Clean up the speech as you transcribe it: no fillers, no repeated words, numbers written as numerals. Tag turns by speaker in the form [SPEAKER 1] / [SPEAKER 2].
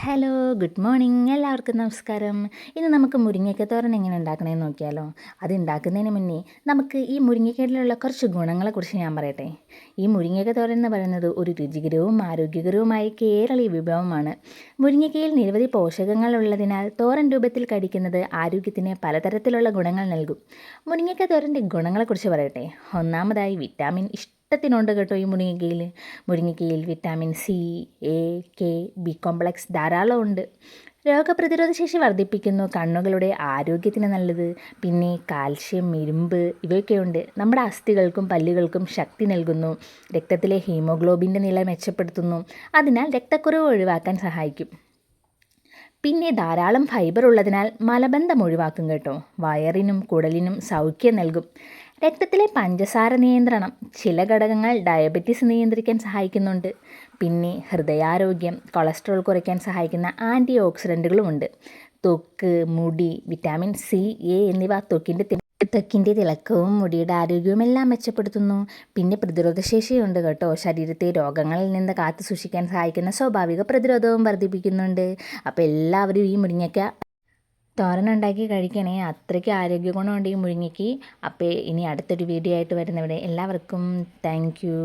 [SPEAKER 1] Hello, good morning. എല്ലാവർക്കും നമസ്കാരം. ഇന്ന് നമുക്ക് മുരിങ്ങയ്ക്ക തോരൻ എങ്ങനെ ഉണ്ടാക്കണമെന്ന് നോക്കിയാലോ. അത് ഉണ്ടാക്കുന്നതിന് മുന്നേ നമുക്ക് ഈ മുരിങ്ങയ്ക്കയിലുള്ള കുറച്ച് ഗുണങ്ങളെക്കുറിച്ച് ഞാൻ പറയട്ടെ. ഈ മുരിങ്ങയ്ക്ക തോരൻ എന്ന് പറയുന്നത് ഒരു രുചികരവും ആരോഗ്യകരവുമായ കേരളീയ വിഭവമാണ്. മുരിങ്ങയ്ക്കയിൽ നിരവധി പോഷകങ്ങൾ ഉള്ളതിനാൽ തോരൻ രൂപത്തിൽ കഴിക്കുന്നത് ആരോഗ്യത്തിന് പലതരത്തിലുള്ള ഗുണങ്ങൾ നൽകും. മുരിങ്ങയ്ക്ക തോരൻ്റെ ഗുണങ്ങളെക്കുറിച്ച് പറയട്ടെ. ഒന്നാമതായി വിറ്റാമിൻ ഇഷ്ടത്തിനുണ്ട് കേട്ടോ ഈ മുരിങ്ങയ്ക്കയിൽ vitamin C, A, K, B complex ധാരാളം ഉണ്ട്. രോഗപ്രതിരോധ ശേഷി വർദ്ധിപ്പിക്കുന്നു, കണ്ണുകളുടെ ആരോഗ്യത്തിന് നല്ലത്. പിന്നെ കാൽഷ്യം, ഇരുമ്പ് ഇവയൊക്കെയുണ്ട്. നമ്മുടെ അസ്ഥികൾക്കും പല്ലുകൾക്കും ശക്തി നൽകുന്നു. രക്തത്തിലെ ഹീമോഗ്ലോബിൻ്റെ നില മെച്ചപ്പെടുത്തുന്നു. അതിനാൽ രക്തക്കുറവ് ഒഴിവാക്കാൻ സഹായിക്കും. പിന്നെ ധാരാളം ഫൈബർ ഉള്ളതിനാൽ മലബന്ധം ഒഴിവാക്കും കേട്ടോ. വയറിനും കുടലിനും സൗഖ്യം നൽകും. രക്തത്തിലെ പഞ്ചസാര നിയന്ത്രണം. ചില ഘടകങ്ങൾ ഡയബറ്റീസ് നിയന്ത്രിക്കാൻ സഹായിക്കുന്നുണ്ട്. പിന്നെ ഹൃദയാരോഗ്യം, കൊളസ്ട്രോൾ കുറയ്ക്കാൻ സഹായിക്കുന്ന ആൻറ്റി ഓക്സിഡൻറ്റുകളുമുണ്ട്. ത്വക്ക്, മുടി, വിറ്റാമിൻ സി, എ എന്നിവ ത്വക്കിൻ്റെ തിളക്കവും മുടിയുടെ ആരോഗ്യവും എല്ലാം മെച്ചപ്പെടുത്തുന്നു. പിന്നെ പ്രതിരോധശേഷിയുണ്ട് കേട്ടോ. ശരീരത്തെ രോഗങ്ങളിൽ നിന്ന് കാത്തു സൂക്ഷിക്കാൻ സഹായിക്കുന്ന സ്വാഭാവിക പ്രതിരോധവും വർദ്ധിപ്പിക്കുന്നുണ്ട്. അപ്പോൾ എല്ലാവരും ഈ മുരിങ്ങയ്ക്ക തോരനുണ്ടാക്കി കഴിക്കണേ. അത്രയ്ക്ക് ആരോഗ്യ ഗുണമുണ്ട് ഈ മുരിങ്ങയ്ക്ക്. അപ്പോൾ ഇനി അടുത്തൊരു വീഡിയോ ആയിട്ട് വരുന്നവിടെ എല്ലാവർക്കും താങ്ക് യു.